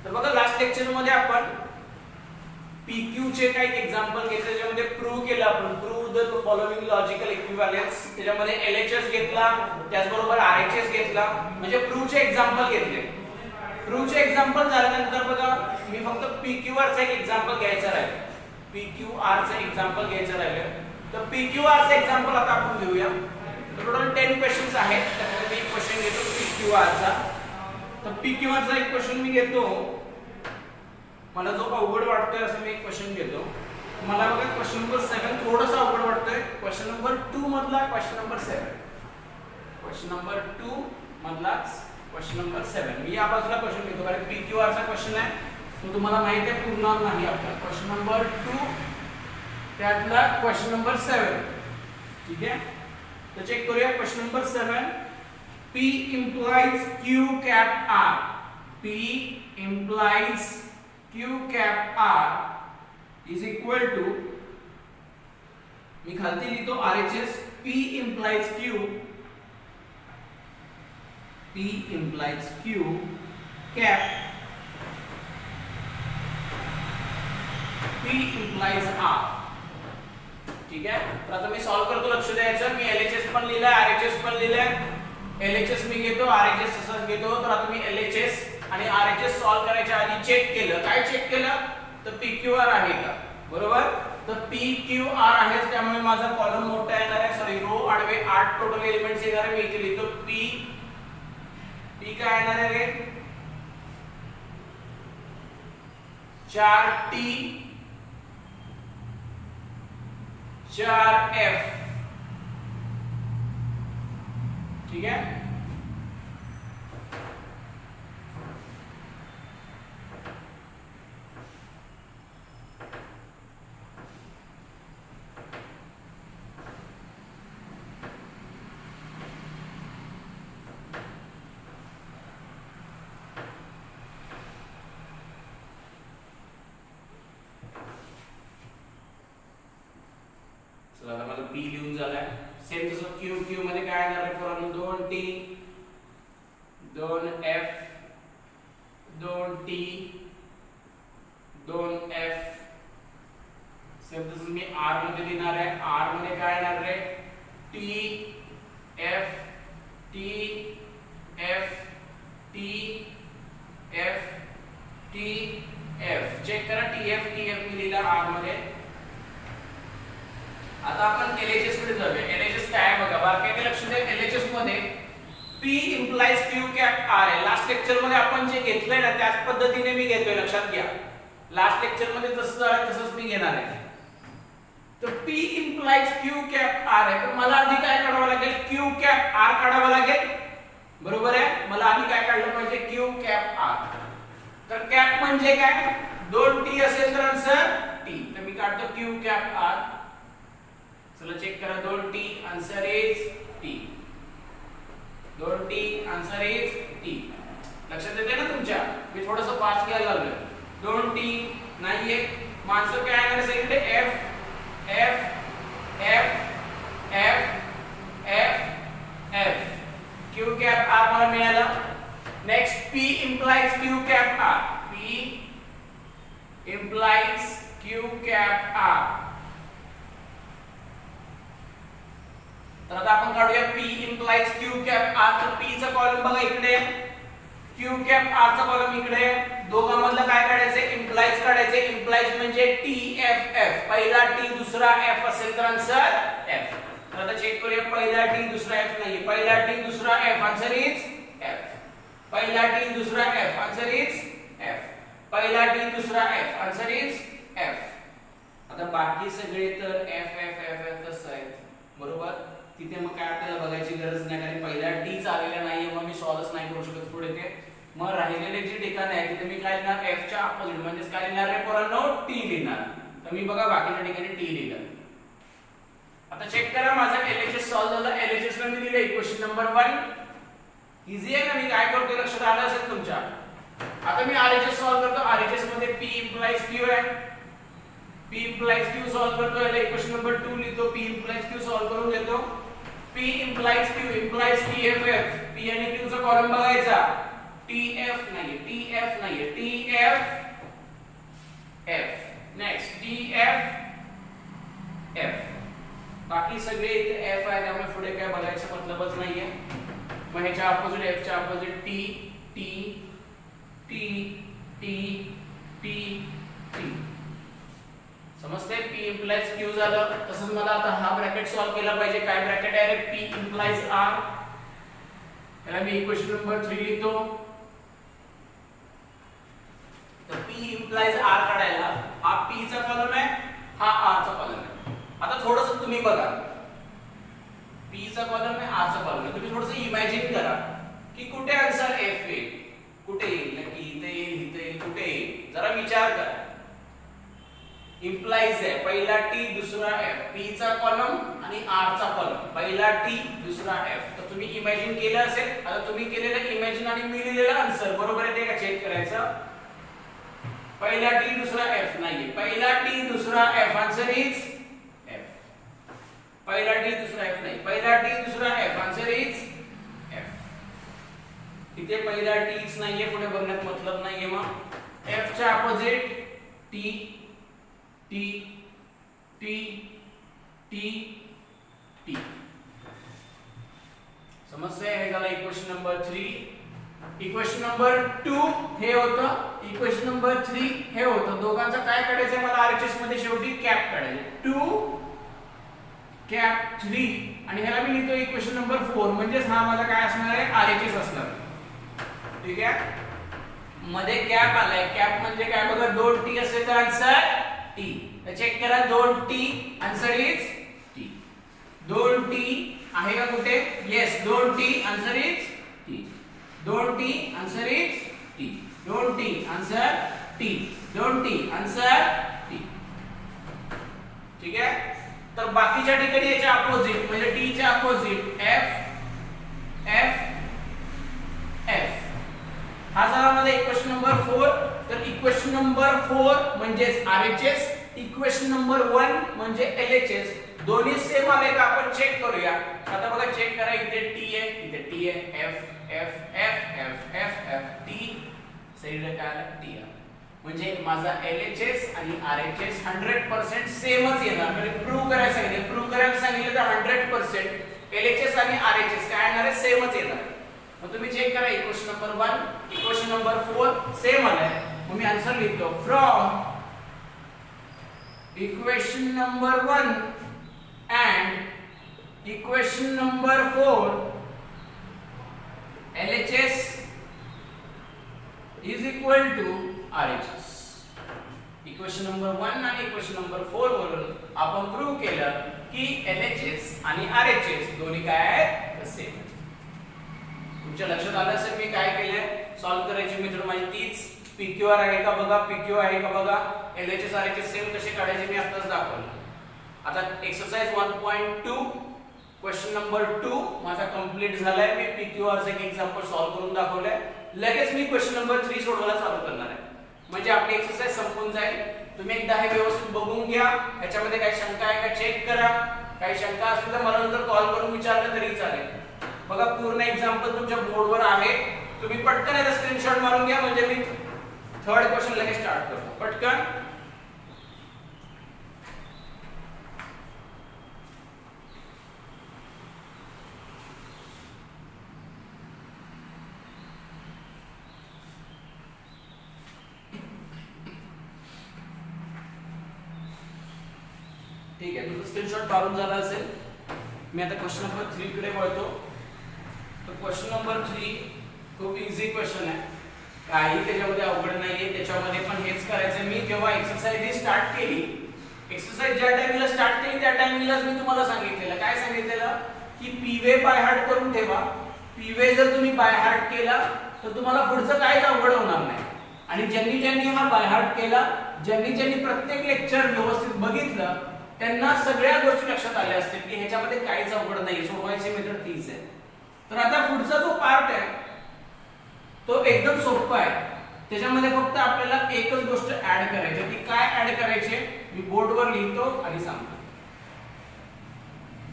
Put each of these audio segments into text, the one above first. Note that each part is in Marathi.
तर बघा लास्ट लेक्चर मध्ये आपण PQ चे काही एक्झाम्पल घेतले, त्याच्यामध्ये प्रूव्ह केलं आपण, prove the following logical equivalence. त्याच्यामध्ये LHS घेतला, त्याचबरोबर RHS घेतला, म्हणजे प्रूव्ह चे एक्झाम्पल घेतले. प्रूव्ह चे एक्झाम्पल झाल्यानंतर बघा मी फक्त PQR चा एक एक्झाम्पल घ्यायचा राहिलं, PQR चा एक्झाम्पल घ्यायचं राहिलं. तर PQR चा एक्झाम्पल आता आपण घेऊया. टोटल 10 क्वेश्चन्स आहेत, त्यामध्ये मी एक क्वेश्चन घेतो PQR चा. तर PQR चा एक क्वेश्चन मी घेतो, मला जो अवघड वाटतोय असं मी एक क्वेश्चन घेतो. मला बघा क्वेश्चन नंबर 7 थोडासा अवघड वाटतोय. क्वेश्चन नंबर 2 मधला क्वेश्चन नंबर 7, क्वेश्चन नंबर 2 मधला क्वेश्चन नंबर 7. मी या बाजूला क्वेश्चन घेतो कारण PQR चा क्वेश्चन आहे, तो तुम्हाला माहिती आहे पूर्ण नाही आपला. क्वेश्चन नंबर 2 त्यातला क्वेश्चन नंबर 7. ठीक आहे, तर चेक करूया. Question number 7, P implies Q cap R. P implies Q cap R is equal to, मी खालती लिहितो RHS, P implies Q, P implies Q cap, P implies R. ठीक आहे, तर आता मी सॉल्व करतो, लक्ष द्यायचं. मी LHS पण लिहिलाय, RHS पण लिहिलाय. LHS मी घेतो, RHS तसंच घेतो. तर आता मी LHS आणि RHS सॉल्व करायच्या आधी चेक केलं. काय चेक केलं? तर PQR आहे का, बरोबर. तर PQR आहे, त्यामुळे माझा कॉलम मोठा येणार आहे, सॉरी रो आडवे 8 टोटल एलिमेंट्स येणार आहे. मी इथे लिहितो P काय येणार आहे रे, 4T 4F. ठीक आहे, चला आता माझं P लिहून झालाय. सेम तसं Q मध्ये काय येणार आहे पोरांनो, 2T 2F 2T 2F. Same तसं मी R मध्ये लिहिणार आहे. R मध्ये काय येणार आहे, T F T F T F T F. Check करा, TF TF मी लिहिला R मध्ये. आता आपण LHS कडे जाऊया. LHS काय आहे बघा, बारकाईने लक्ष द्या. LHS मध्ये P implies Q cap R आहे. लास्ट लेक्चर मध्ये आपण जे घेतलंय ना त्याच पद्धतीने मी घेतोय, लक्षात घ्या. लास्ट लेक्चर मध्ये जसं झालं तसंच मी घेणार आहे. तर P implies Q cap R आहे, तर मला आधी काय काढावं लागेल, Q cap R काढावं लागेल, बरोबर आहे. मला आधी काय काढलं पाहिजे, Q cap R. तर कॅप म्हणजे काय, 2T असेल तर आन्सर T. तर मी काढतो Q cap R. चला चेक करा, 2T answer is T. 2T answer is T. लक्षात येते ना तुमच्या, मी थोडंसं फास्ट घ्यायला लागलोय. 2T नाहीये, मग आन्सर काय येणार आहे इकडे, F F F F F F. Q cap R मला मिळाला. Next P implies Q cap R. P implies Q cap R. तर आता आपण काढूया P implies Q cap R. तर P चा कॉलम बघा इकडे, Q cap R चा कॉलम इकडे. दोघांमधलं काय काढायचं, implies काढायचे. implies म्हणजे TFF, पहिला T दुसरा F असेल तर आन्सर F. तर आता चेक करूया, पहिला T दुसरा F नाहीये, पहिला T दुसरा F, आन्सर इज F. पहिला T दुसरा F, आन्सर इज F. पहिला T दुसरा F, आन्सर इज F. आता बाकी सगळे तर F F F F तसं आहेत, बरोबर. तिथे मग काय आपल्याला बघायची गरज नाही, कारण पहिला T आलेला नाहीये, मग मी सॉल्व्ह नाही करू शकत पुढे ते. मग राहिलेले जे ठिकाण आहे तिथे मी काय लिहिणार, F च्या अपोजिट म्हणजे काय लिहिणार रे पोरांनो, T लिहिणार. तर मी बघा बाकीच्या ठिकाणी T लिहिलं. आता चेक करा, माझा LHS सॉल्व्ह झाला. LHS ला मी लिहिले क्वेश्चन नंबर 1. इझी आहे ना, मी काय करतोय लक्षात आलं असेल तुमच्या. आता मी RHS सॉल्व्ह करतो. RHS मध्ये P implies Q आहे, P implies Q सॉल्व्ह करतो. याला क्वेश्चन नंबर 2 लिहितो, P implies Q सॉल्व्ह करून देतो. P implies Q implies TFF. P आणि Q चा कॉलम बघायचा, TF नाहीये, TF नाहीये, TF F. Next TF F. बाकी सगळे इथे F आहे, त्यामुळे पुढे काय बघायचं मतलबच नाहीये. मग ह्याच्या ऑपोजिट F च्या opposite T T T T T T. समजते? P implies Q झालं. तसंच मला आता हा ब्रॅकेट सॉल्व केला पाहिजे. काय ब्रॅकेट आहे रे? P implies R. याला मी इक्वेशन नंबर 3 लिहितो. तर P implies R काढायला हा P चा कॉलम आहे, हा R चा कॉलम आहे. आता थोडंसं तुम्ही बघा, P चा कॉलम आहे, R चा कॉलम आहे. तुम्ही थोडंसं इमॅजिन करा की कुठे आन्सर F येईल, कुठे येईल, नक्की इथे येईल, इथे येईल, कुठे येईल, जरा विचार करा. इम्प्लाइज आहे, पहिला T दुसरा F, P चा कॉलम आणि R चा कॉलम, पहिला T दुसरा F. तर तुम्ही इमॅजिन केलं असेल. आता तुम्ही केलेलं इमॅजिन आणि मी लिहिलेलं आन्सर बरोबर आहे ते का चेक करायचं. पहिला T दुसरा F नाहीये, पहिला T दुसरा F, आन्सर इज F. पहिला T दुसरा F नाही, पहिला T दुसरा F, आन्सर इज F. इथे पहिला Tच नाहीये, पुढे बघण्यात मतलब नाहीये. मग F च्या opposite T T T T T. समजतंय? हे झालं इक्वेशन नंबर 3. इक्वेशन नंबर 2 हे होतं, इक्वेशन नंबर 3 हे होतं. दोघांचं काय काढायचं मला आरएचएस मध्ये शेवटी कॅप काढायचं. 2 कॅप 3 आणि ह्याला मी लिहितो इक्वेशन नंबर 4. म्हणजेच हा माझा काय असणार आहे? आरएचएस असणार. ठीक आहे? मध्ये कॅप आलाय. कॅप म्हणजे काय बघा, 2T असेल तर आन्सर T. चेक करा, 2T, answer is T. 2T आहे का कुठे? Yes, 2T, answer is T. 2T, answer is T. 2T, answer T. 2T, answer T. ठीक आहे? तर बाकीच्या ठिकाणी याच्या अपोजिट म्हणजे T च्या अपोजिट F F F. हा झाला माझा इक्वेशन नंबर 4. तर इक्वेशन नंबर 4 म्हणजेच RHS, इक्वेशन नंबर 1 म्हणजे LHS. दोन्ही सेम आले का आपण चेक करूया. आता बघा, चेक करा, इथे T आहे, इथे T आहे, F F F F F F T, सगळीकडे काय आलं? T आलं. म्हणजे माझा LHS आणि RHS 100% सेमच येणार. म्हणजे प्रूव्ह करायला सांगितलं, प्रूव्ह करायला सांगितलं तर 100% LHS आणि RHS काय येणार आहे? सेमच येणार. मग तुम्ही चेक करा, equation number 1, equation number 4 same आलाय. मग मी आन्सर लिहितो. From equation number 1 and equation number 4, LHS is equal to RHS. Equation number 1 आणि इक्वेशन नंबर 4 वरून आपण प्रूव्ह केलं की LHS आणि RHS दोन्ही काय आहेत? सेम. तुमच्या लक्षात आलं असेल मी काय केलंय. सॉल्व करायची मेथड माझी तीच. PQR आहे का बघा, PQ आहे का बघा, LHS RHS सेम कसे काढायचे मी आताच दाखवलं. आता एक्सरसाइज 1.2 क्वेश्चन नंबर 2 माझा कंप्लीट झालाय. मी PQR चे एक एक्झाम्पल सॉल्व करून दाखवलंय. लगेच मी क्वेश्चन नंबर 3 सोडवायला चालू करणार आहे. म्हणजे आपली एक्सरसाइज संपून जाईल. तुम्ही एकदा हे व्यवस्थित बघून घ्या. ह्याच्यामध्ये काही शंका आहे का चेक करा. काही शंका असेल तर मला नंतर कॉल करून विचारलं तरी चालेल. बघा, पूर्ण एक्झाम्पल तुमच्या बोर्डवर आहे. तुम्ही पटकन याचा स्क्रीनशॉट मारून घ्या. म्हणजे मी थर्ड क्वेश्चन लगेच स्टार्ट करतो. पटकन. ठीक आहे, तुमचा स्क्रीनशॉट काढून झाला असेल. मी आता क्वेश्चन नंबर 3 कडे वळतो. तर क्वेश्चन नंबर 3 खूप इझी क्वेश्चन आहे. काही त्याच्यामध्ये अवघड नाहीये. त्याच्यामध्ये पण हेच करायचं. मी जेव्हा एक्सरसाइज ही स्टार्ट केली, एक्सरसाइज ज्या टाइमला स्टार्ट केली त्या टाइमलाच मी तुम्हाला सांगितलेलं. काय सांगितलेलं? की पीवे बाय हार्ट करून ठेवा. पीवे जर तुम्ही बाय हार्ट केला तर तुम्हाला पुढचं काहीच अवघड होणार नाही. आणि ज्यांनी हा बाय हार्ट केला, ज्यांनी प्रत्येक लेक्चर व्यवस्थित बघितलं, त्यांना सगळ्या गोष्टी लक्षात आल्या असतील की ह्याच्यामध्ये काहीच अवघड नाही. सोडवायची मेथड तीच आहे. तर आता पुढचा जो पार्ट आहे तो एकदम सोपा आहे. त्याच्यामध्ये फक्त आपल्याला एकच गोष्ट ऍड करायची. ती काय ऍड करायची मी बोर्डवर लिहितो आणि सांगतो.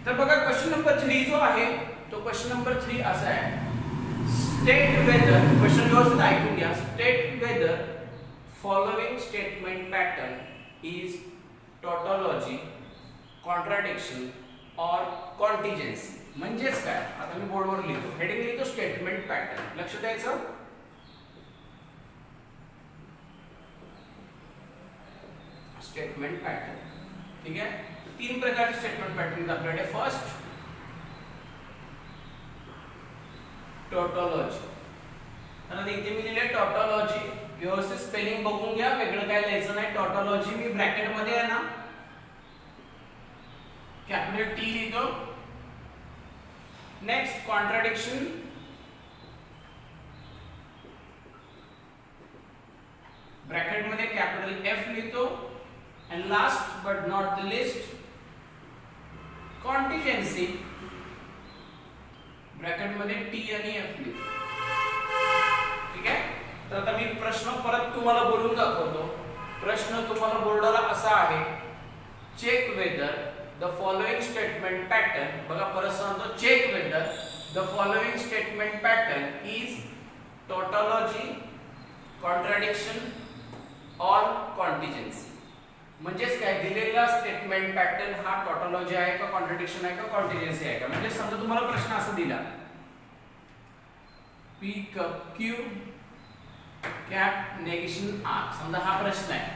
तर बघा, क्वेश्चन नंबर 3 जो आहे तो क्वेश्चन नंबर 3 असा आहे. स्टेट वेदर, क्वेश्चन व्यवस्थित ऐकून घ्या. State whether following statement pattern is tautology, contradiction और कॉन्टिजेन्सी. म्हणजेच काय, आता मी बोर्डवर लिहितो, हेडिंग लिहितो स्टेटमेंट पॅटर्न. लक्ष द्यायचं. स्टेटमेंट पॅटर्न, ठीक आहे. तीन प्रकारचे स्टेटमेंट पॅटर्न आपल्याकडे. First tautology. तर इथे मी लिहिले टॉटॉलॉजी, व्यवस्थित स्पेलिंग बघून घ्या, वेगळं काय लिहायचं नाही. टॉटॉलॉजी मी ब्रॅकेट मध्ये आहे ना कॅपिटल टी लिहितो. नेक्स्ट कॉन्ट्राडिक्शन, ब्रॅकेट मध्ये कॅपिटल एफ लिहितो. and last but not the least contingency, bracket मध्ये टी आणि एफ लिहितो. ठीक आहे. तर आता मी प्रश्न परत तुम्हाला बोलून दाखवतो. प्रश्न तुम्हाला बोर्डाला असा आहे, check whether the following statement pattern. बघा परत सांगतो, check whether the following statement pattern is tautology, contradiction और कॉन्टिजेन्सी. म्हणजेच काय, दिलेला स्टेटमेंट पॅटर्न हा टॉटॉलॉजी आहे का, कॉन्ट्राडिक्शन आहे का, कॉन्टिजेन्सी आहे का. म्हणजे समजा तुम्हाला प्रश्न असा दिला, P cup Q cap negation R. समजा हा प्रश्न आहे.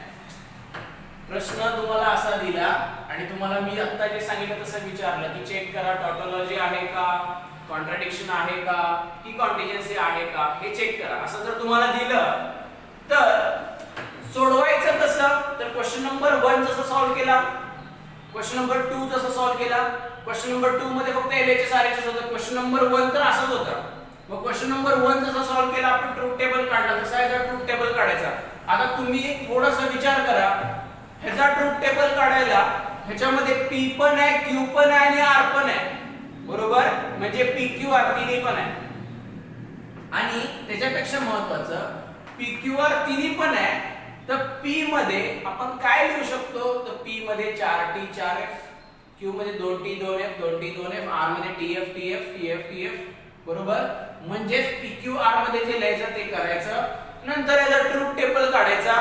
प्रश्न तुम्हाला असा दिला आणि तुम्हाला मी आता जे सांगितलं तसं विचारलं की चेक करा टॉटॉलॉजी आहे का, कॉन्ट्राडिक्शन आहे का, की कॉन्टिजेन्सी आहे का, हे चेक करा. असं जर तुम्हाला दिलं तर सोडवायचं कसं. तर क्वेश्चन नंबर 1 जसं सॉल्व्ह केला, क्वेश्चन नंबर 2 जसं सॉल्व्ह केला. क्वेश्चन नंबर 2 मध्ये फक्त एलएचएस आरएचएस होतं. क्वेश्चन नंबर 1 तर असंच होतं. मग क्वेश्चन नंबर 1 जसं सॉल्व्ह केला आपण ट्रूथ टेबल काढला, तसा याचा ट्रूथ टेबल काढायचा. आता तुम्ही थोडासा विचार करा, ह्याचा ट्रूथ टेबल काढायला ह्याच्यामध्ये पी पण आहे, क्यू पण आहे आणि आर पण आहे, बरोबर. म्हणजे पी क्यू आर तिन्ही पण आहे. आणि त्याच्यापेक्षा महत्त्वाचं, पी क्यू आर तिन्ही पण आहे, तर P मध्ये आपण काय लिहू शकतो. तर P मध्ये 4T 4F, Q मध्ये 2T 2F 2T 2F, R मध्ये TF TF TF TF, बरोबर. म्हणजे PQR मध्ये जे लिहायचं ते करायचं. नंतर याचा ट्रूथ टेबल काढायचा.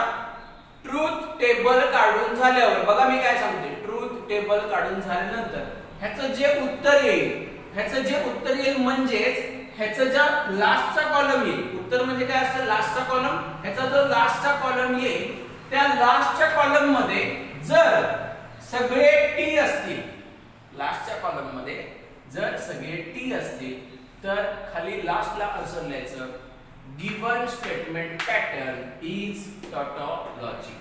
ट्रूथ टेबल काढून झाल्यावर बघा मी काय सांगते, ट्रूथ टेबल काढून झाल्यानंतर ह्याचं जे उत्तर येईल, म्हणजेच ह्याचा जो लास्टचा कॉलम येईल, उत्तर म्हणजे काय असतं, लास्टचा कॉलम. ह्याचा जो लास्टचा कॉलम येईल, त्या लास्टच्या कॉलम मध्ये जर सगळे टी असतील, लास्टच्या कॉलम मध्ये जर सगळे टी असतील, तर खाली लास्टला आन्सर लिहायचं, given statement pattern is tautology.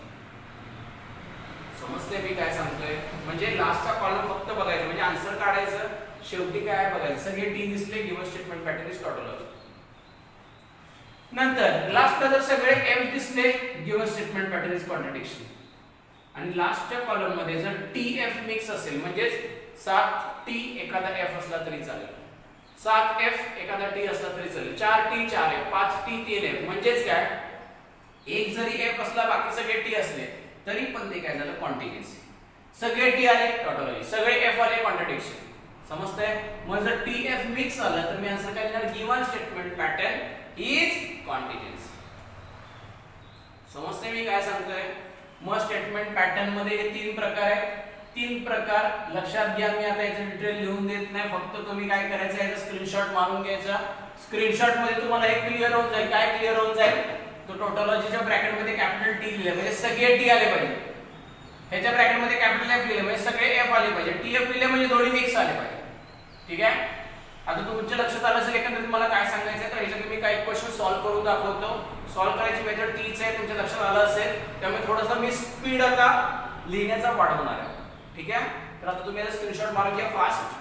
समजते मी काय सांगतोय. म्हणजे लास्टचा कॉलम फक्त बघायचा, म्हणजे आन्सर काढायचं, शेवटी काय बघायचं, सगळे टी दिसले, given statement pattern is tautology. नंतर लास्टला जर सगळे एफ दिसले, given statement pattern is contradiction. आणि लास्टच्या कॉलम मध्ये जर टी एफ मिक्स असेल, म्हणजे 7T एखादा एफ असला तरी चालेल, 7F एखादा टी असला तरी चालेल, 4T 4F 5T 3F, म्हणजेच काय, एक जरी एफ असला बाकी सगळे टी असले तरी पण ते काय झालं, कॉन्टिजेन्सी. सगळे टी आले टॉटॉलॉजी, सगळे एफ आले कॉन्ट्राडिक्शन. समजतंय. मग जर टी एफ मिक्स आलं तर मी आन्सर काय लिहिणार, गिवन स्टेटमेंट पॅटर्न इज कॉन्टिजेन्सी. समजतंय मी काय सांगतोय. मग स्टेटमेंट पॅटर्न मध्ये हे 3 प्रकार आहेत. 3 प्रकार लक्षात घ्या. मी आता याचं डिटेल लिहून देत नाही, फक्त तुम्ही काय करायचं, याचा स्क्रीनशॉट मारून घ्यायचा. स्क्रीनशॉट मध्ये तुम्हाला हे क्लिअर होऊन जाईल. काय क्लिअर होऊन जाईल, तो टॉटॉलॉजीच्या ब्रॅकेट मध्ये कॅपिटल टी लिहिले म्हणजे सगळे टी आले पाहिजे, ह्याच्या ब्रॅकेट मध्ये कॅपिटल एफ लिहिले म्हणजे सगळे एफ आले पाहिजे, टी एफ लिहिले म्हणजे दोन्ही मिक्स आले पाहिजे. ठीक आहे. आता तुमच्या लक्षात आलं असेल एकंदरीत मला काय सांगायचं. तर ह्याच्यात मी काही क्वेश्चन सॉल्व्ह करून दाखवतो. सॉल्व्ह करायची मेथड तीच आहे, तुमच्या लक्षात आलं असेल. त्यामुळे थोडासा मी स्पीड आता लिहिण्याचा वाढवणार आहे. ठीक आहे. तर आता तुम्ही याचा स्क्रीनशॉट मारून घ्या फास्ट.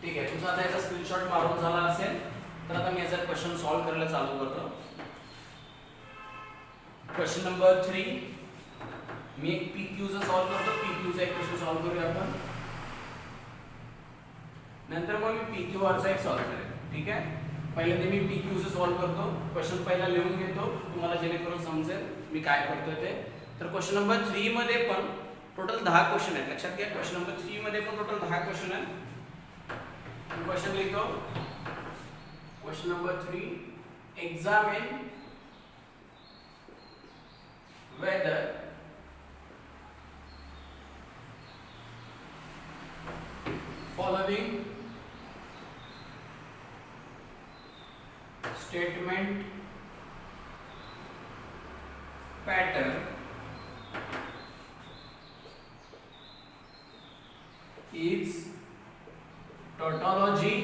ठीक आहे. तुमचा आता याचा स्क्रीनशॉट मारून झाला असेल तर आता मी याचा क्वेश्चन सॉल्व्ह करायला चालू करतो. क्वेश्चन नंबर 3, मी एक PQ चं सॉल्व करतो, PQ चा एक क्वेश्चन सॉल्व करूया आपण, नंतर मग मी PQR चा एक सॉल्व करेन. ठीक आहे, पहिल्यांदा मी PQ चं सॉल्व करतो, क्वेश्चन पहिला लिहून घेतो तुम्हाला जेणेकरून समजेल मी काय करतोय ते. तर क्वेश्चन नंबर 3 मध्ये पण टोटल 10 क्वेश्चन आहेत. लक्षात घ्या, क्वेश्चन नंबर 3 मध्ये पण टोटल 10 क्वेश्चन आहेत. क्वेश्चन लिहितो. Question number 3, examine whether following statement pattern is tautology,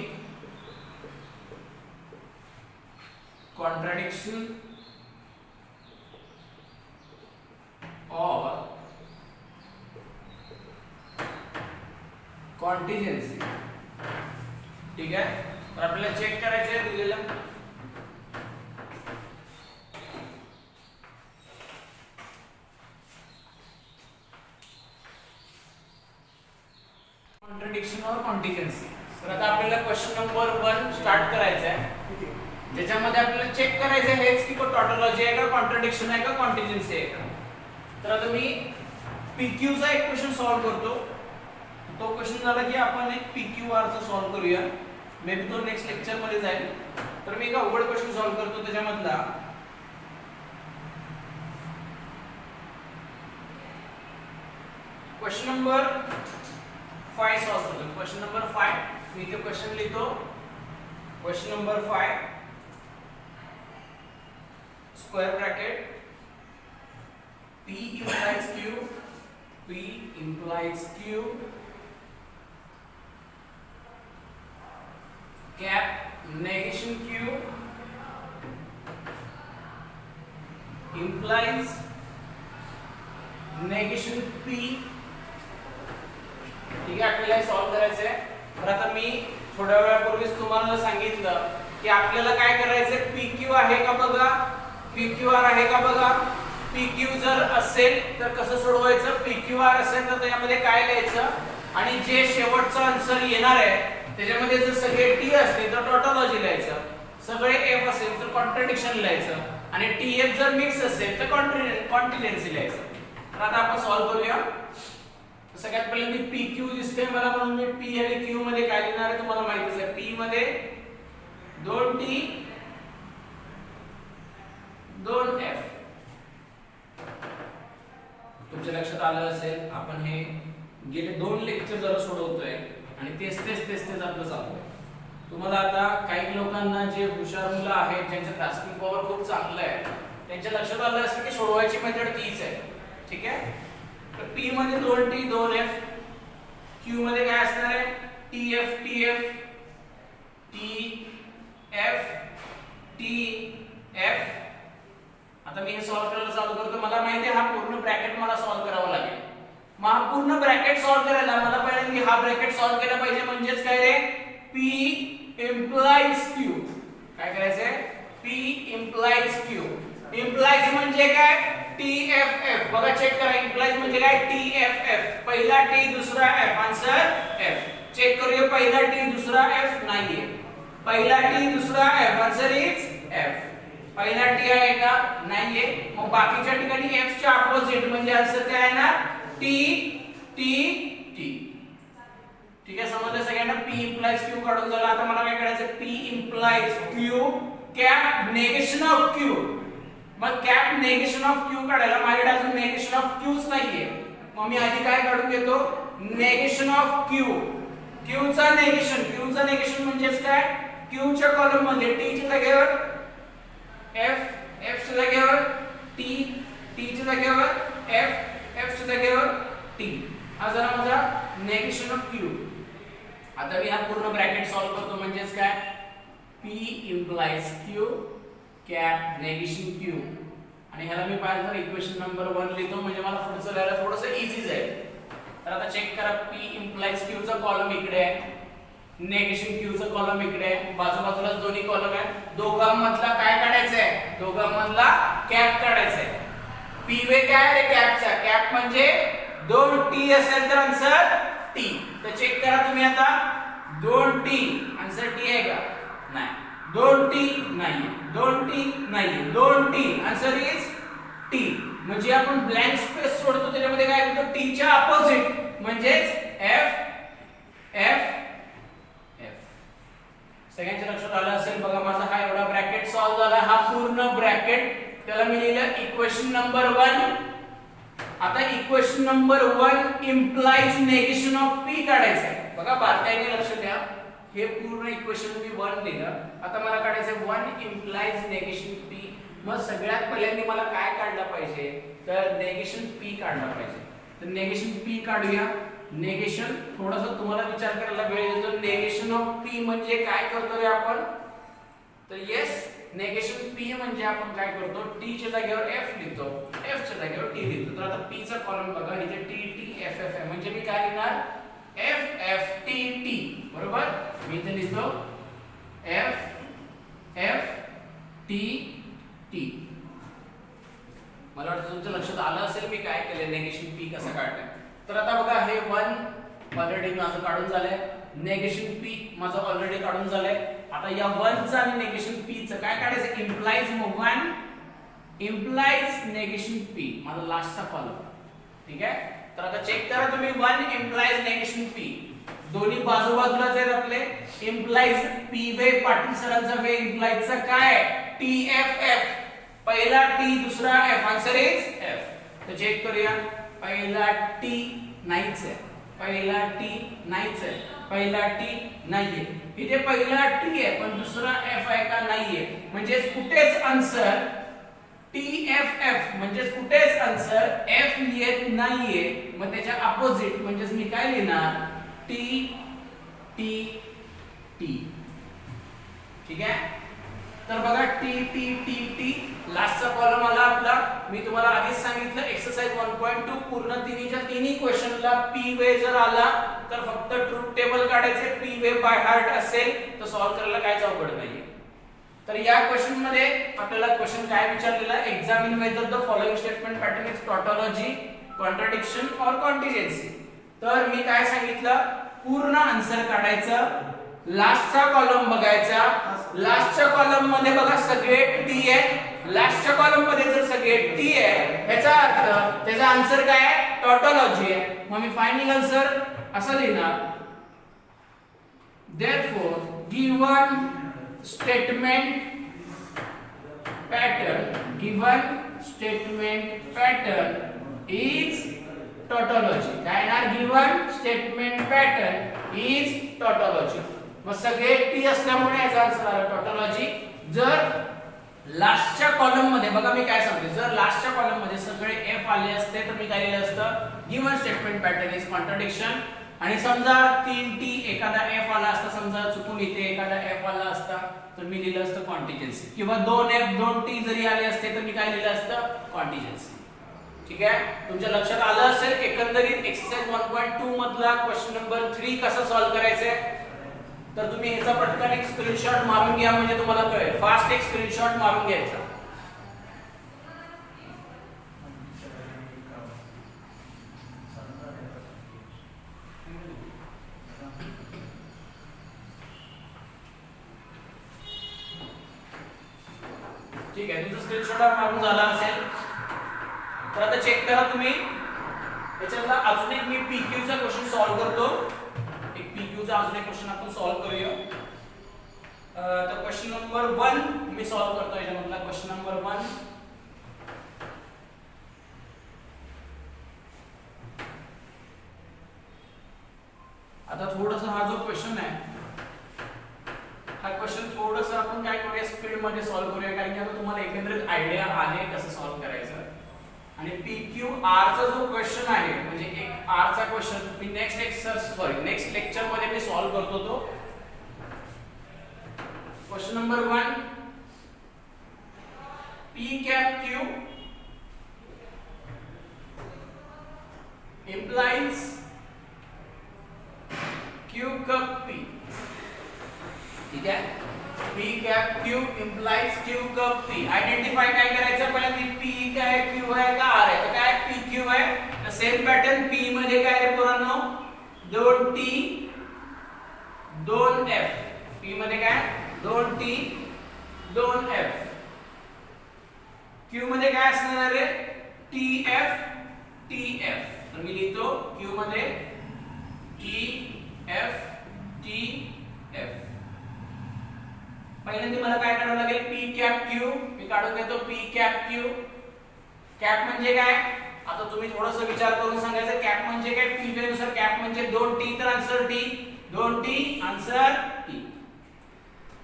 contradiction or contingency. ठीक आहे, तर आपल्याला चेक करायचं आहे दिलेलं. कॉन्ट्रडिक्शन और कॉन्टिजेंसी. तर आता आपल्याला क्वेश्चन नंबर 1 स्टार्ट करायचं आहे, ज्याच्यामध्ये आपल्याला चेक करायचं आहे हेच की टॉटोलॉजी आहे का, कॉन्ट्रडिक्शन आहे का, कॉन्टिजेंसी आहे का. तर आता मी PQ चा एक क्वेश्चन सॉल्व करतो. तो क्वेश्चन झाला की आपण एक PQR चा सॉल्व करूया, मे बी तो नेक्स्ट लेक्चर मध्ये जाईल. तर मी एक अवघड क्वेश्चन सॉल्व करतो, त्याच्यामधला क्वेश्चन नंबर 5 सॉल्व करतो. क्वेश्चन नंबर 5 मी इथे क्वेश्चन लिहितो. Question number 5, square bracket P implies Q, P implies Q, cap negation Q implies negation P. ठीक आहे, आपल्याला सॉल्व करायचं आहे. तर आता मी थोड्या वेळापूर्वीच तुम्हाला सांगितलं की आपल्याला काय करायचंय, PQ आहे का बघा, PQR आहे का बघा. PQ जर असेल तर कसं सोडवायचं, PQR असेल तर त्यामध्ये काय लिहायचं आणि जे शेवटचा आन्सर येणार आहे त्याच्यामध्ये जर सगळे T असतील तर टॉटोलॉजी लिहायचं, सगळे F असेल तर कॉन्ट्रडिक्शन लिहायचं आणि TF जर मिक्स असेल तर कॉन्टिजेंसी लिहायचं. तर आता आपण सॉल्व करूया. सगळ्यात पहिले मी PQ दिसते मला, म्हणून मी P आणि Q मध्ये काय लिहिणार आहे तुम्हाला माहितीच आहे. P मध्ये 2T 2F. तुमच्या लक्षात आलं असेल आपण हे गेले 2 लेक्चर जरा सोडवतोय आणि तेच आपलं चालू आहे. तुम्हाला आता काही लोकांना जे हुशार मुलं आहेत ज्यांचं ग्रास्पिंग पॉवर खूप चांगलं आहे त्यांच्या लक्षात आलं असेल की सोडवायची मेथड तीच आहे. ठीक आहे, तर P मध्ये 2T 2F, Q मध्ये काय असणार आहे TF TF TF. आता मी हे सॉल्व करायला चालू करतो. मला माहिती आहे हा पूर्ण ब्रॅकेट मला सॉल्व करावा लागेल. मग हा पूर्ण ब्रॅकेट सॉल्व करायला मला पहिल्यांदा हा ब्रॅकेट सॉल्व केला पाहिजे. म्हणजेच काय रे, P implies Q. काय करायचंय, P implies Q. implies म्हणजे काय, TFF. बघा चेक करा, implies म्हणजे काय, TFF. पहिला T दुसरा F, आन्सर F. चेक करूया, पहिला T दुसरा F नाहीये, पहिला T दुसरा F, आन्सर इज F. पहिला T आहे का, नाहीये. मग बाकीच्या ठिकाणी F च्या अपोजिट म्हणजे आन्सर काय आहे ना, T T T. ठीक आहे, समजलं सगळ्यांना. P implies Q काढून झालं. आता मला काय करायचं, P implies Q cap negation of Q. मग cap negation of Q काढायला माझ्याकडे अजून negation of Qच नाहीये. मग मी आधी काय काढून घेतो, negation of Q. Q चा negation म्हणजेच काय, Q च्या कॉलम मध्ये T च्या जागेवर F, F च्या जागेवर T, T च्या जागेवर F, F च्या जागेवर T. हा झाला माझा negation of Q. आता मी हा पूर्ण ब्रॅकेट सॉल्व करतो. म्हणजेच काय, P implies Q cap negation Q. आणि ह्याला मी पाहिलं तर इक्वेशन नंबर 1 लिहितो, म्हणजे मला पुढचं लिहायला थोडंसं इझी जाईल. तर आता चेक करा, P implies Q चा कॉलम इकडे आहे, नेगेशन Q चा कॉलम इकडे आहे, बाजूबाजूलाच दोन्ही कॉलम आहेत. दोघांमधला काय काढायचं आहे, दोघांमधला कॅप काढायचा आहे. पी वे काय रे कॅपचा, कॅप म्हणजे 2t असेल तर आन्सर टी. तर चेक करा तुम्ही आता 2t आन्सर टी आहे का? नाही. 2t नाही, 2t नाही, 2t आन्सर इज टी. म्हणजे आपण ब्लँक स्पेस सोडतो त्याच्यामध्ये काय होतं, टी च्या अपोजिट म्हणजेच एफ एफ एफ. सगळ्यांच्या लक्षात आलं असेल बघा. माझा हा एवढा ब्रॅकेट सॉल्व्ह झाला, हा पूर्ण ब्रॅकेट. त्याला मी लिहिलं इक्वेशन नंबर 1. आता equation number 1 implies negation of P काढायचं आहे. बघा बारकाईने लक्ष द्या. हे पूर्ण इक्वेशन मी 1 लिहिलं. आता मला काढायचं 1 इम्प्लाइज नेगेशन पी. मग सगळ्यात पहिल्यांदा मला काय काढलं पाहिजे, तर नेगेशन पी काढला पाहिजे. तर नेगेशन पी काढूया. नेगेशन थोडंसं तुम्हाला विचार करायला वेळ देतो. नेगेशन ऑफ पी म्हणजे काय करतो रे आपण, तर येस नेगेशन पी म्हणजे आपण काय करतो, टी च्या जागेवर एफ लिहितो, एफ च्या जागेवर टी लिहितो. तर आता पी चा कॉलम बघा, इथे टी टी एफ एफ आहे. म्हणजे मी काय लिहिणार, एफ एफ टी टी. बरोबर. मी इथे लिहितो एफ एफ टी टी. मला वाटतं तुमच्या लक्षात आलं असेल मी काय केलं, नेगेशन पी कसं काढलं. तर आता बघा हे 1 ऑलरेडी माझं काढून झालंय. नेगेशन पी माझं ऑलरेडी काढून झालंय. आता या 1 चं आणि नेगेशन पी चं काय काढायचं, इम्प्लाइज. मग 1 इम्प्लाइज नेगेशन पी माझा लास्टचा कॉलम. ठीक आहे. तर आता चेक करा तुम्ही 1 इम्प्लाइज नेगेशन पी. दोन्ही बाजूबाजूलाच आहेत आपले. इम्प्लाइज पी वे पाटील सरांचा वे इम्प्लाइजचा काय, टी एफ एफ. पहिला टी दुसरा एफ, आन्सर इज एफ. तर चेक करूया. पहिला टी नाहीच आहे, पहिला टी नाहीच आहे, पहिला टी नाहीये. इथे पहिला टी आहे पण दुसरा एफ आहे का, नाहीये. म्हणजे कुठेच आन्सर टी एफ एफ म्हणजे कुठेच आन्सर एफ येत नाहीये. मग त्याच्या अपोजिट म्हणजे मी काय लिहिणार, टी टी टी. ठीक आहे. तर बघा टी टी टी टी लास्टचा कॉलम आला आपला. मी तुम्हाला आधीच सांगितलं एक्सरसाइज 1.2 पूर्ण तिन्हीच्या तिन्ही क्वेश्चनला पी वे जर आला तर फक्त ट्रूथ टेबल काढायचे. पी वे बाय हार्ट असेल तर सॉल्व्ह करायला काहीच अवघड नाहीये. तर या क्वेश्चन मध्ये आपल्याला क्वेश्चन काय विचारलेला आहे, examine weather the following statement pattern is tautology, contradiction और कॉन्टिजेन्सी. तर मी काय सांगितलं, पूर्ण आन्सर काढायचं, लास्टचा कॉलम बघायचा. लास्टच्या कॉलम मध्ये बघा सगळे टी आहे. लास्टच्या कॉलम मध्ये जर सगळे टी आहे याचा अर्थ त्याचा आन्सर काय आहे, टॉटोलॉजी आहे. मग मी फायनल आन्सर असं लिहिणार, therefore given statement pattern is tautology. काय ना, given statement pattern is tautology. मग सगळे टी असल्यामुळे याचा आन्सर आला टॉटोलॉजी. जर लास्टच्या कॉलम मध्ये बघा मी काय सांगते, जर लास्टच्या कॉलम मध्ये सगळे एफ आले असते तर मी काय लिहिलं असतं, given statement pattern is contradiction. आणि समजा 3 टी एखादा एफ आला असता, समजा चुकून इथे एखादा एफ आला असता तर मी लिहिलं असतं कॉन्टिजेन्सी. किंवा 2 एफ 2 टी जरी आले असते तर मी काय लिहिलं असतं, कॉन्टिजेन्सी. ठीक आहे. तुमच्या लक्षात आलं असेल एकंदरीत एक्सरसाइज 1.2 मधला क्वेश्चन नंबर 3 कसा सॉल्व्ह करायचा. तर तुम्ही ह्याचा पटकन एक स्क्रीनशॉट मारून घ्या म्हणजे तुम्हाला कळेल. फास्ट एक स्क्रीनशॉट मारून घ्यायचा. ठीक आहे. तुमचा स्क्रीनशॉट मारून झाला असेल तर आता चेक करा तुम्ही. याच्यातला अजून एक मी पीक्यू चा क्वेश्चन सॉल्व्ह करतो. एक पीक्यू चा अजून एक क्वेश्चन आपण सॉल्व्ह करूया. तर क्वेश्चन नंबर 1 मी सॉल्व्ह करतो. याच्यामधला क्वेश्चन नंबर 1. आता थोडंसं हा जो क्वेश्चन आहे, हा क्वेश्चन थोडंसं आपण काय करूया, स्पीड मध्ये सॉल्व्ह करूया, कारण की आता तुम्हाला एकंदरीत आयडिया आले कसं सॉल्व्ह करायचं. आणि पीक्यू आर चा जो क्वेश्चन आहे, म्हणजे एक आर चा क्वेश्चन मी नेक्स्ट लेक्चर मध्ये मी सॉल्व्ह करतो. तो question number 1, P cap Q implies q cup p. ठीक है. P cap Q implies Q cup P. Identify काय करायचं पहिल्यांदा P काय Q आहे का R आहे तर काय PQ आहे सेम पॅटर्न P मध्ये काय रे पोरांनो 2T 2F P मध्ये काय 2T 2F Q मध्ये काय असणार रे TF TF तर मी लिहितो Q मध्ये TF TF पहिल्यांदा मला काय काढावं लागेल P cap Q मी काढून देतो P cap Q कॅप म्हणजे काय आता तुम्ही थोडंसं विचार करून सांगायचं कॅप म्हणजे काय P नुसार कॅप म्हणजे 2T तर answer T 2T answer T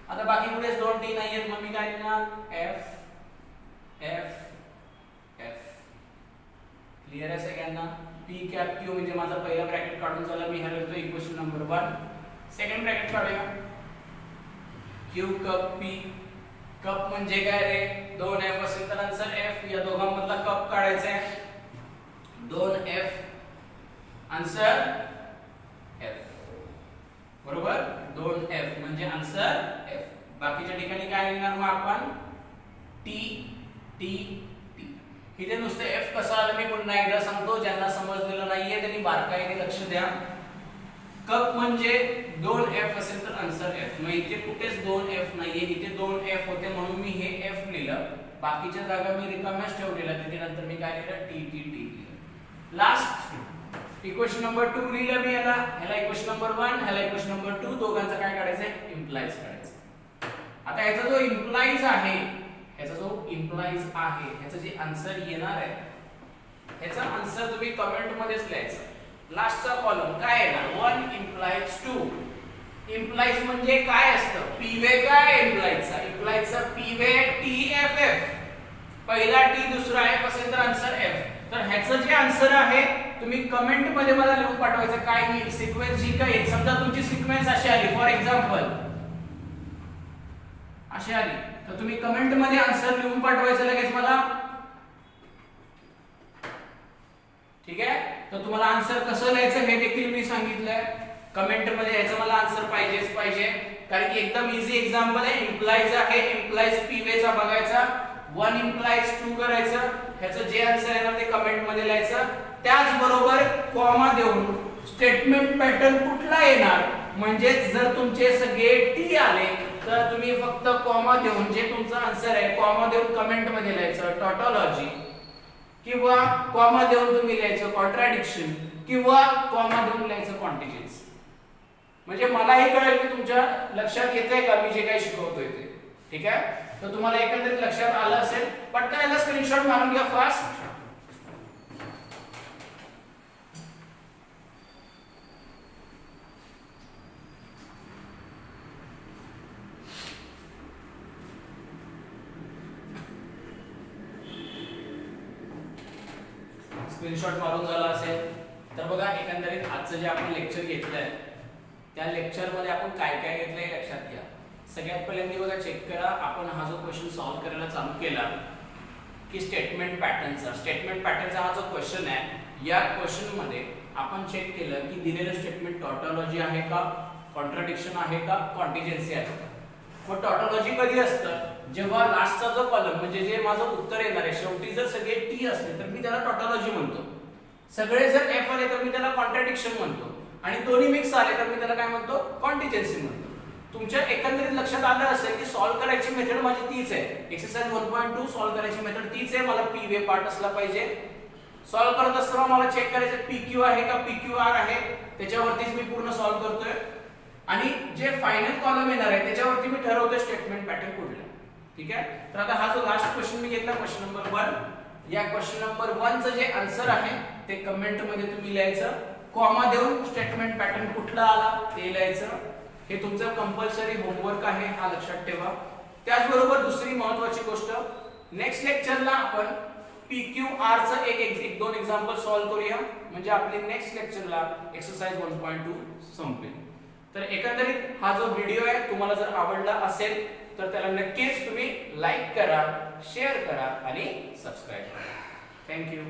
आता बाकी कुठेच 2T नाहीयेत मग मी काय लिहिणार F F F क्लियर आहे सगळ्यांना P cap Q म्हणजे माझा पहिला ब्रॅकेट काढून झाला मी हा लिहितो इक्वेशन नंबर 1 सेकंड ब्रॅकेट काढूया Q कप P कप म्हणजे काय रे 2F असेल तर आन्सर F या दोघांमधला कप काढायचा आहे 2F आन्सर F बरोबर 2F म्हणजे आन्सर F बाकीच्या ठिकाणी काय लिहिणार मग आपण T T T इथे नुसतं F कसं आलं मी पुन्हा एकदा सांगतो ज्यांना समजलेलं नाहीये त्यांनी बारकाईने लक्ष द्या कप म्हणजे 2F असेल तर आन्सर F मग इथे कुठेच 2F नाहीये इथे 2F होते म्हणून मी हे F लिहिलं बाकीच्या जागा मी रिकाम्याच ठेवलेल्या तिथे नंतर मी काय लिहिलं T T T लिहिलं लास्ट इक्वेशन नंबर 2 लिहिलं मी ह्याला इक्वेशन नंबर 1 ह्याला इक्वेशन नंबर 2 दोघांचं काय काढायचं इम्प्लाइज काढायचं आता ह्याचा जो इम्प्लाइज आहे ह्याचं जे आन्सर येणार आहे ह्याचा आन्सर तुम्ही कमेंट मध्येच लिहायचं लास्टचा कॉलम काय येणार 1 implies 2 implies म्हणजे काय असतं पीवे काय impliesचा पीवे TFF पहिला T दुसरा F असेल तर आन्सर F तर ह्याचं जे आन्सर आहे तुम्ही कमेंट मध्ये मला लिहून पाठवायचं काय येईल सिक्वेन्स जी काय येईल समजा तुमची सिक्वेन्स अशी आली फॉर एक्झाम्पल अशी आली तर तुम्ही कमेंट मध्ये आन्सर लिहून पाठवायचं लगेच मला ठीक आहे तर तुम्हाला आन्सर कसं लिहायचं हे देखील मी सांगितलंय कमेंट मध्ये याचं मला आन्सर पाहिजे कारण की एकदम इझी एक्झाम्पल आहे इम्प्लाइज आहे इम्प्लाइज पीवे चा बघायचा 1 implies 2 करायचं ह्याचं जे आन्सर येणार ते कमेंट मध्ये लिहायचं त्याच बरोबर कॉमा देऊन स्टेटमेंट पॅटर्न कुठला येणार म्हणजे जर तुमचे सगळे टी आले तर तुम्ही फक्त कॉमा देऊन जे तुमचा आन्सर आहे कॉमा देऊन कमेंट मध्ये लिहायचं टॉटोलॉजी किंवा कॉमा देऊन तुम्ही लिहायचं कॉन्ट्राडिक्शन किंवा कॉमा देऊन लिहायचं कॉन्टिजेन्सी म्हणजे मला हे कळेल की तुमच्या लक्षात येतंय का मी जे काही शिकवतोय ते ठीक आहे तर तुम्हाला एकंदरीत लक्षात आलं असेल पटकन याचा स्क्रीनशॉट मारून घ्या फास्ट स्क्रीनशॉट मारून झाला असेल तर बघा एकंदरीत आजचं जे आपण लेक्चर घेतलंय त्या लेक्चर मध्ये आपण काय काय घेतलंय लक्षात घ्या सगळ्यात पहिल्यांदा बघा चेक करा आपण हा जो क्वेश्चन सॉल्व्ह करायला चालू केला की स्टेटमेंट पॅटर्नचा हा जो क्वेश्चन आहे या क्वेश्चन मध्ये आपण चेक केलं की दिलेलं स्टेटमेंट टॉटोलॉजी आहे का कॉन्ट्राडिक्शन आहे का कॉन्टिजेन्सी आहे का मग टॉटोलॉजी कधी असतं जेव्हा लास्टचा जो कॉलम म्हणजे जे माझं उत्तर येणार आहे शेवटी जर सगळे टी असले तर मी त्याला टॉटोलॉजी म्हणतो सगळे जर एफ आले तर मी त्याला कॉन्ट्राडिक्शन म्हणतो आणि दोन्ही मिक्स आले तर मी त्याला काय म्हणतो कॉन्टिजेन्सी म्हणतो तुमच्या एकंदरीत लक्षात आलं असेल की सॉल्व्ह करायची मेथड माझी तीच आहे एक्सरसाइज 1.2 सॉल्व्ह करायची मेथड तीच आहे मला पीवे पार्ट असला पाहिजे सॉल्व्ह करत असताना मला चेक करायचं पीक्यू आहे का पीक्यूआर आहे त्याच्यावरतीच मी पूर्ण सॉल्व्ह करतोय आणि जे फायनल कॉलम येणार आहे त्याच्यावरती मी ठरवतोय स्टेटमेंट पॅटर्न कुठला ठीक आहे तर आता हा जो लास्ट क्वेश्चन मी घेतला क्वेश्चन नंबर 1 या क्वेश्चन नंबर 1 चं जे आन्सर आहे ते कमेंट मध्ये तुम्ही लिहायचं कॉमा देऊन स्टेटमेंट पॅटर्न कुठला आला ते लिहायचं हे तुमचं कंपल्सरी होमवर्क आहे हा लक्षात ठेवा त्याचबरोबर दुसरी महत्त्वाची गोष्ट नेक्स्ट लेक्चरला आपण PQR चं एक दोन एक्झाम्पल सॉल्व्ह करूया म्हणजे आपली नेक्स्ट लेक्चरला एक्सरसाइज 1.2 संपेल तर एकंदरीत हा जो व्हिडिओ आहे तुम्हाला जर आवडला असेल तर त्याला नक्कीच तुम्ही लाईक करा शेअर करा आणि सबस्क्राइब करा थँक्यू